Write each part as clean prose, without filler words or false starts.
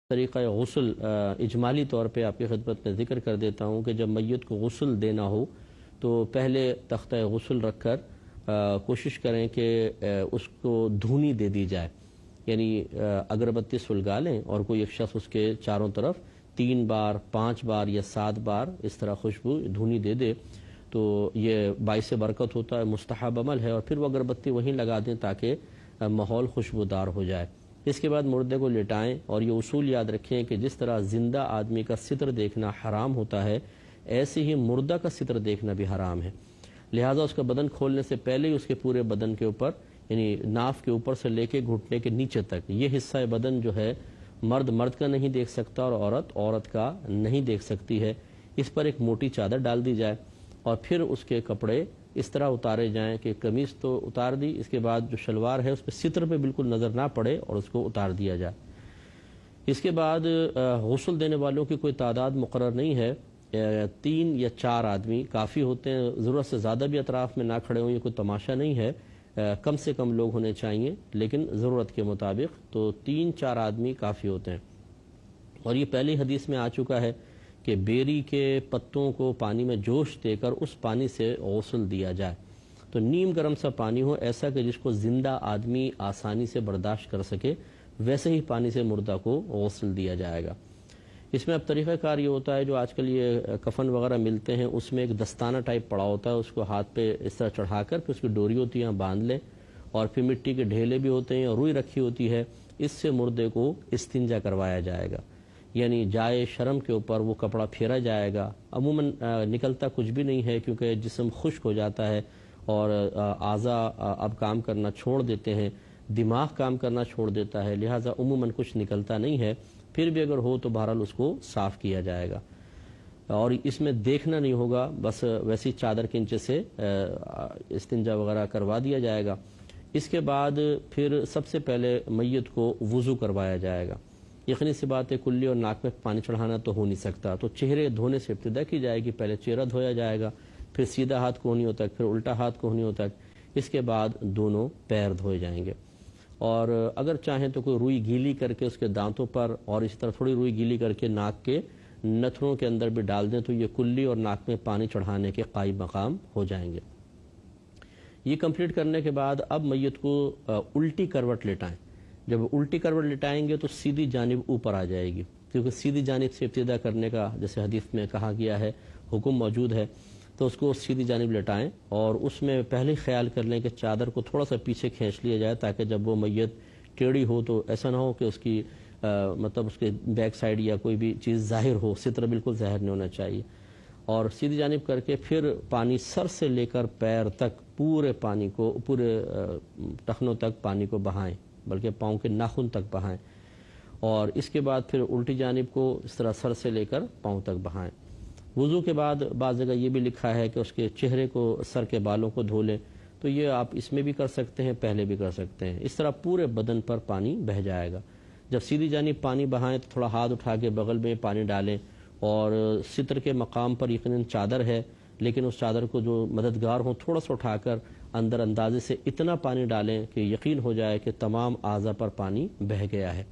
طریقہ غسل اجمالی طور پہ آپ کی خدمت میں ذکر کر دیتا ہوں کہ جب میت کو غسل دینا ہو تو پہلے تختہ غسل رکھ کر کوشش کریں کہ اس کو دھونی دے دی جائے، یعنی اگربتی سلگا لیں اور کوئی ایک شخص اس کے چاروں طرف 3 بار 5 بار یا 7 بار اس طرح خوشبو دھونی دے دے تو یہ باعث برکت ہوتا ہے، مستحب عمل ہے، اور پھر وہ اگربتی وہیں لگا دیں تاکہ ماحول خوشبودار ہو جائے۔ اس کے بعد مردے کو لٹائیں، اور یہ اصول یاد رکھیں کہ جس طرح زندہ آدمی کا ستر دیکھنا حرام ہوتا ہے، ایسے ہی مردہ کا ستر دیکھنا بھی حرام ہے، لہٰذا اس کا بدن کھولنے سے پہلے ہی اس کے پورے بدن کے اوپر، یعنی ناف کے اوپر سے لے کے گھٹنے کے نیچے تک یہ حصہ بدن جو ہے مرد کا نہیں دیکھ سکتا اور عورت کا نہیں دیکھ سکتی ہے، اس پر ایک موٹی چادر ڈال دی جائے اور پھر اس کے کپڑے اس طرح اتارے جائیں کہ قمیص تو اتار دی، اس کے بعد جو شلوار ہے اس پہ ستر پہ بالکل نظر نہ پڑے اور اس کو اتار دیا جائے۔ اس کے بعد غسل دینے والوں کی کوئی تعداد مقرر نہیں ہے، 3 یا 4 آدمی کافی ہوتے ہیں، ضرورت سے زیادہ بھی اطراف میں نہ کھڑے ہوں، یہ کوئی تماشا نہیں ہے، کم سے کم لوگ ہونے چاہیے لیکن ضرورت کے مطابق، تو 3-4 آدمی کافی ہوتے ہیں۔ اور یہ پہلی حدیث میں آ چکا ہے کہ بیری کے پتوں کو پانی میں جوش دے کر اس پانی سے غسل دیا جائے، تو نیم گرم سا پانی ہو، ایسا کہ جس کو زندہ آدمی آسانی سے برداشت کر سکے، ویسے ہی پانی سے مردہ کو غسل دیا جائے گا۔ اس میں اب طریقہ کار یہ ہوتا ہے، جو آج کل یہ کفن وغیرہ ملتے ہیں اس میں ایک دستانہ ٹائپ پڑا ہوتا ہے، اس کو ہاتھ پہ اس طرح چڑھا کر پھر اس کی ڈوری ہوتی ہے باندھ لیں، اور پھر مٹی کے ڈھیلے بھی ہوتے ہیں اور روئی رکھی ہوتی ہے، اس سے مردے کو استنجا کروایا جائے گا، یعنی جائے شرم کے اوپر وہ کپڑا پھیرا جائے گا۔ عموماً نکلتا کچھ بھی نہیں ہے کیونکہ جسم خشک ہو جاتا ہے اور اعضاء اب کام کرنا چھوڑ دیتے ہیں، دماغ کام کرنا چھوڑ دیتا ہے، لہٰذا عموماً کچھ نکلتا نہیں ہے، پھر بھی اگر ہو تو بہرحال اس کو صاف کیا جائے گا، اور اس میں دیکھنا نہیں ہوگا، بس ویسی چادر کے نیچے سے استنجا وغیرہ کروا دیا جائے گا۔ اس کے بعد پھر سب سے پہلے میت کو وضو کروایا جائے گا۔ یقینی سی بات ہے کلی اور ناک میں پانی چڑھانا تو ہو نہیں سکتا، تو چہرے دھونے سے ابتدا کی جائے گی، پہلے چہرہ دھویا جائے گا، پھر سیدھا ہاتھ کوہنیوں تک، پھر الٹا ہاتھ کوہنیوں تک، اس کے بعد دونوں پیر دھوئے جائیں گے، اور اگر چاہیں تو کوئی روئی گیلی کر کے اس کے دانتوں پر اور اسی طرح تھوڑی روئی گیلی کر کے ناک کے نتھنوں کے اندر بھی ڈال دیں تو یہ کلی اور ناک میں پانی چڑھانے کے قائم مقام ہو جائیں گے۔ یہ کمپلیٹ کرنے کے بعد اب میت کو الٹی کروٹ لٹائیں۔ جب الٹی کروٹ لٹائیں گے تو سیدھی جانب اوپر آ جائے گی، کیونکہ سیدھی جانب سے ابتدا کرنے کا جیسے حدیث میں کہا گیا ہے، حکم موجود ہے، تو اس کو سیدھی جانب لٹائیں، اور اس میں پہلے خیال کر لیں کہ چادر کو تھوڑا سا پیچھے کھینچ لیا جائے تاکہ جب وہ میت ٹیڑھی ہو تو ایسا نہ ہو کہ اس کی مطلب اس کے بیک سائڈ یا کوئی بھی چیز ظاہر ہو، ستر بالکل ظاہر نہیں ہونا چاہیے، اور سیدھی جانب کر کے پھر پانی سر سے لے کر پیر تک پورے پانی کو، پورے ٹخنوں تک پانی کو بہائیں، بلکہ پاؤں کے ناخن تک بہائیں، اور اس کے بعد پھر الٹی جانب کو اس طرح سر سے لے کر پاؤں تک بہائیں۔ وضو کے بعد بعض جگہ یہ بھی لکھا ہے کہ اس کے چہرے کو، سر کے بالوں کو دھو لیں، تو یہ آپ اس میں بھی کر سکتے ہیں، پہلے بھی کر سکتے ہیں، اس طرح پورے بدن پر پانی بہہ جائے گا۔ جب سیدھی جانب پانی بہائیں تو تھوڑا ہاتھ اٹھا کے بغل میں پانی ڈالیں، اور ستر کے مقام پر یقیناً چادر ہے لیکن اس چادر کو جو مددگار ہوں تھوڑا سا اٹھا کر اندر اندازے سے اتنا پانی ڈالیں کہ یقین ہو جائے کہ تمام اعضاء پر پانی بہہ گیا ہے۔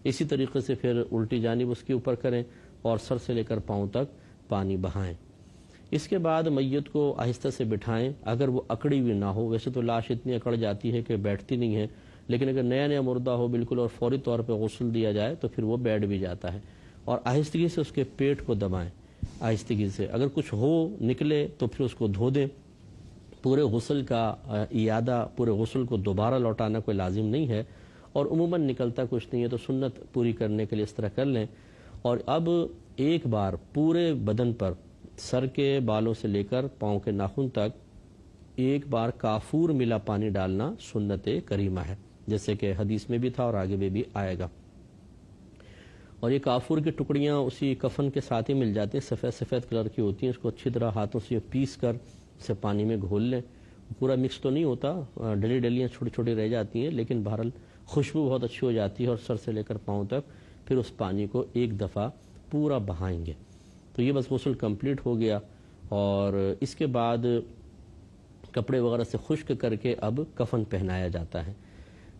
اسی طریقے سے پھر الٹی جانب اس کے اوپر کریں اور سر سے لے کر پاؤں تک پانی بہائیں۔ اس کے بعد میت کو آہستہ سے بٹھائیں، اگر وہ اکڑی ہوئی نہ ہو، ویسے تو لاش اتنی اکڑ جاتی ہے کہ بیٹھتی نہیں ہے، لیکن اگر نیا مردہ ہو بالکل اور فوری طور پہ غسل دیا جائے تو پھر وہ بیٹھ بھی جاتا ہے، اور آہستگی سے اس کے پیٹ کو دبائیں، آہستگی سے، اگر کچھ ہو نکلے تو پھر اس کو دھو دیں۔ پورے غسل کا اعادہ، پورے غسل کو دوبارہ لوٹانا کوئی لازم نہیں ہے، اور عموماً نکلتا کچھ نہیں ہے تو سنت پوری کرنے کے لیے اس طرح کر لیں۔ اور اب ایک بار پورے بدن پر، سر کے بالوں سے لے کر پاؤں کے ناخن تک ایک بار کافور ملا پانی ڈالنا سنت کریمہ ہے، جیسے کہ حدیث میں بھی تھا اور آگے میں بھی آئے گا۔ اور یہ کافور کی ٹکڑیاں اسی کفن کے ساتھ ہی مل جاتی ہیں، سفید سفید کلر کی ہوتی ہیں، اس کو اچھی طرح ہاتھوں سے پیس کر اسے پانی میں گھول لیں، پورا مکس تو نہیں ہوتا، ڈلی ڈلیاں چھوٹی چھوٹی رہ جاتی ہیں، لیکن بہرحال خوشبو بہت اچھی ہو جاتی ہے، اور سر سے لے کر پاؤں تک پھر اس پانی کو ایک دفعہ پورا بہائیں گے، تو یہ بس غسل کمپلیٹ ہو گیا۔ اور اس کے بعد کپڑے وغیرہ سے خشک کر کے اب کفن پہنایا جاتا ہے۔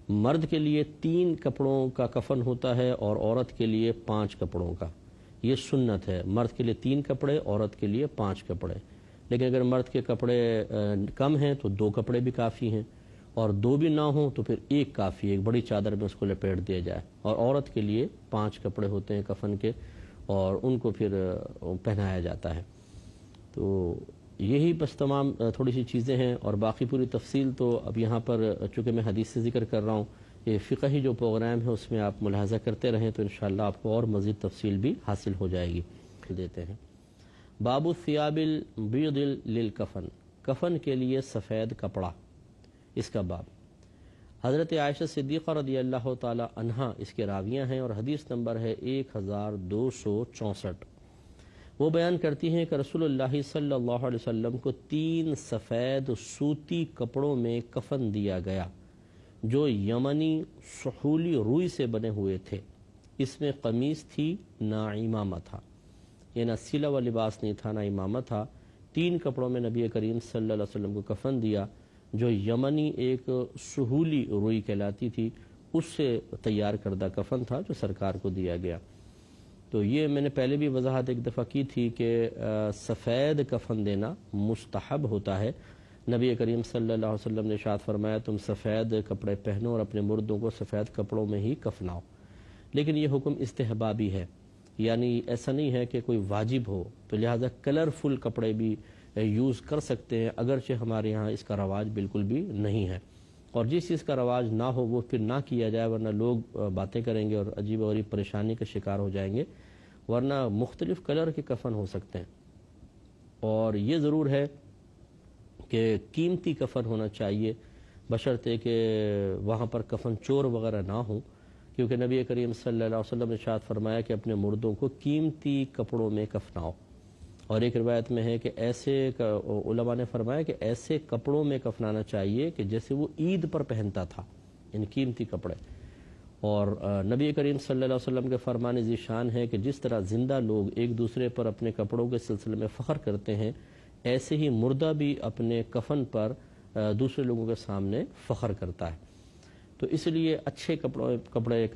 مرد کے لیے 3 کپڑوں کا کفن ہوتا ہے اور عورت کے لیے 5 کپڑوں کا. یہ سنت ہے، مرد کے لیے 3 کپڑے، عورت کے لیے 5 کپڑے. لیکن اگر مرد کے کپڑے کم ہیں تو 2 کپڑے بھی کافی ہیں، اور 2 بھی نہ ہوں تو پھر 1 کافی ہے، ایک بڑی چادر میں اس کو لپیٹ دیا جائے. اور عورت کے لیے 5 کپڑے ہوتے ہیں کفن کے، اور ان کو پھر پہنایا جاتا ہے. تو یہی بس تمام تھوڑی سی چیزیں ہیں، اور باقی پوری تفصیل تو اب یہاں پر چونکہ میں حدیث سے ذکر کر رہا ہوں، یہ فقہی جو پروگرام ہے اس میں آپ ملاحظہ کرتے رہیں تو انشاءاللہ آپ کو اور مزید تفصیل بھی حاصل ہو جائے گی. دیتے ہیں باب الثیاب البیض للکفن، کفن کے لیے سفید کپڑا، اس کا باب. حضرت عائشہ صدیقہ رضی اللہ تعالی عنہا اس کے راویہ ہیں، اور حدیث نمبر ہے 1264. وہ بیان کرتی ہیں کہ رسول اللہ صلی اللہ علیہ وسلم کو 3 سفید سوتی کپڑوں میں کفن دیا گیا جو یمنی سحولی روئی سے بنے ہوئے تھے. اس میں قمیص تھی، نہ امامہ تھا، یہ نہ سلا و لباس نہیں تھا، نہ امامہ تھا. 3 کپڑوں میں نبی کریم صلی اللہ علیہ وسلم کو کفن دیا جو یمنی ایک سحولی روئی کہلاتی تھی، اس سے تیار کردہ کفن تھا جو سرکار کو دیا گیا. تو یہ میں نے پہلے بھی وضاحت ایک دفعہ کی تھی کہ سفید کفن دینا مستحب ہوتا ہے. نبی کریم صلی اللہ علیہ وسلم نے ارشاد فرمایا تم سفید کپڑے پہنو اور اپنے مردوں کو سفید کپڑوں میں ہی کفناؤ. لیکن یہ حکم استحبابی ہے، یعنی ایسا نہیں ہے کہ کوئی واجب ہو، تو لہٰذا کلرفل کپڑے بھی یوز کر سکتے ہیں، اگرچہ ہمارے ہاں اس کا رواج بالکل بھی نہیں ہے. اور جس چیز کا رواج نہ ہو وہ پھر نہ کیا جائے، ورنہ لوگ باتیں کریں گے اور عجیب و غریب پریشانی کا شکار ہو جائیں گے. ورنہ مختلف کلر کے کفن ہو سکتے ہیں، اور یہ ضرور ہے کہ قیمتی کفن ہونا چاہیے، بشرطے کہ وہاں پر کفن چور وغیرہ نہ ہوں، کیونکہ نبی کریم صلی اللہ علیہ وسلم نے ارشاد فرمایا کہ اپنے مردوں کو قیمتی کپڑوں میں کفناؤ. اور ایک روایت میں ہے کہ ایسے علماء نے فرمایا کہ ایسے کپڑوں میں کفنانا چاہیے کہ جیسے وہ عید پر پہنتا تھا، یعنی قیمتی کپڑے. اور نبی کریم صلی اللہ علیہ وسلم کے فرمان ذیشان ہے کہ جس طرح زندہ لوگ ایک دوسرے پر اپنے کپڑوں کے سلسلے میں فخر کرتے ہیں، ایسے ہی مردہ بھی اپنے کفن پر دوسرے لوگوں کے سامنے فخر کرتا ہے. تو اس لیے اچھے کپڑے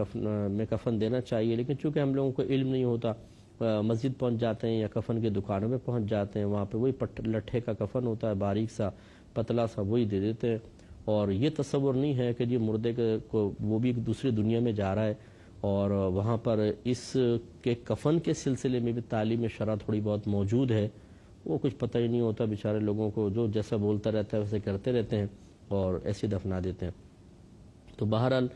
میں کفن دینا چاہیے. لیکن چونکہ ہم لوگوں کو علم نہیں ہوتا، مسجد پہنچ جاتے ہیں یا کفن کی دکانوں میں پہنچ جاتے ہیں، وہاں پہ وہی لٹھے کا کفن ہوتا ہے، باریک سا پتلا سا، وہی دے دیتے ہیں. اور یہ تصور نہیں ہے کہ یہ مردے کو وہ بھی ایک دوسری دنیا میں جا رہا ہے، اور وہاں پر اس کے کفن کے سلسلے میں بھی تعلیم شرع تھوڑی بہت موجود ہے. وہ کچھ پتہ ہی نہیں ہوتا بیچارے لوگوں کو، جو جیسا بولتا رہتا ہے ویسے کرتے رہتے ہیں اور ایسے دفنا دیتے ہیں. تو بہرحال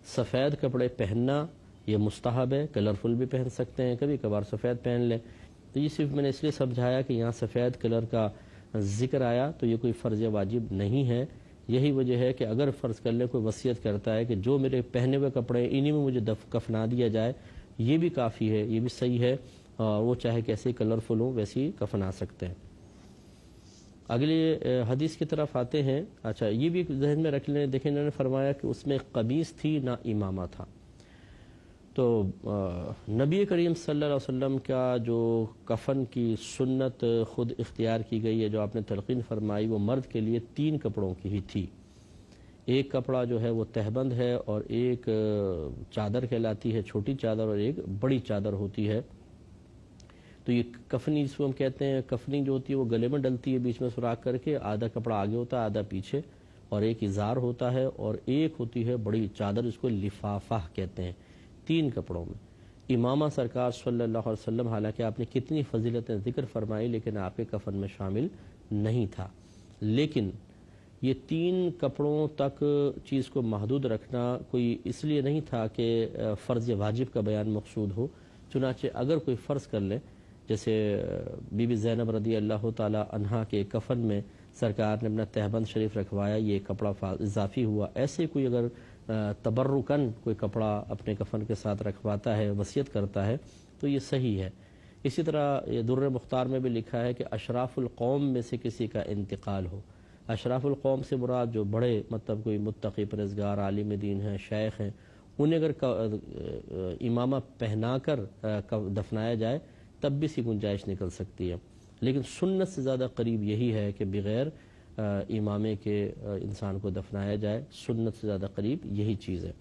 سفید کپڑے پہننا یہ مستحب ہے، کلرفل بھی پہن سکتے ہیں، کبھی کبھار سفید پہن لیں. تو یہ صرف میں نے اس لیے سمجھایا کہ یہاں سفید کلر کا ذکر آیا تو یہ کوئی فرض واجب نہیں ہے. یہی وجہ ہے کہ اگر فرض کر لیں کوئی وصیت کرتا ہے کہ جو میرے پہنے ہوئے کپڑے انہی میں مجھے کفنا دیا جائے، یہ بھی کافی ہے، یہ بھی صحیح ہے. وہ چاہے کیسے کلرفل ہوں ویسے ہی کفنا سکتے ہیں. اگلی حدیث کی طرف آتے ہیں. اچھا یہ بھی ذہن میں رکھ لیں، دیکھیں انہوں نے فرمایا کہ اس میں قمیص تھی، نہ امامہ تھا. تو نبی کریم صلی اللہ علیہ وسلم کا جو کفن کی سنت خود اختیار کی گئی ہے، جو آپ نے تلقین فرمائی، وہ مرد کے لیے 3 کپڑوں کی ہی تھی. ایک کپڑا جو ہے وہ تہبند ہے، اور ایک چادر کہلاتی ہے، چھوٹی چادر، اور ایک بڑی چادر ہوتی ہے. تو یہ کفنی جس کو ہم کہتے ہیں، کفنی جو ہوتی ہے وہ گلے میں ڈلتی ہے، بیچ میں سوراخ کر کے، آدھا کپڑا آگے ہوتا ہے آدھا پیچھے، اور ایک ازار ہوتا ہے، اور ایک ہوتی ہے بڑی چادر جس کو لفافہ کہتے ہیں. 3 کپڑوں میں. امامہ سرکار صلی اللہ علیہ وسلم حالانکہ آپ نے کتنی فضیلتیں ذکر فرمائی لیکن آپ کے کفن میں شامل نہیں تھا. لیکن یہ 3 کپڑوں تک چیز کو محدود رکھنا کوئی اس لیے نہیں تھا کہ فرض واجب کا بیان مقصود ہو. چنانچہ اگر کوئی فرض کر لے، جیسے بی بی زینب رضی اللہ تعالی عنہا کے کفن میں سرکار نے اپنا تہبند شریف رکھوایا، یہ کپڑا اضافی ہوا. ایسے کوئی اگر تبرکن کوئی کپڑا اپنے کفن کے ساتھ رکھواتا ہے، وصیت کرتا ہے، تو یہ صحیح ہے. اسی طرح یہ در مختار میں بھی لکھا ہے کہ اشراف القوم میں سے کسی کا انتقال ہو. اشراف القوم سے مراد جو بڑے مطلب کوئی متقی پرہیزگار عالم دین ہیں، شیخ ہیں، انہیں اگر امامہ پہنا کر دفنایا جائے تب بھی سی گنجائش نکل سکتی ہے. لیکن سنت سے زیادہ قریب یہی ہے کہ بغیر امامے کے انسان کو دفنایا جائے، سنت سے زیادہ قریب یہی چیز ہے۔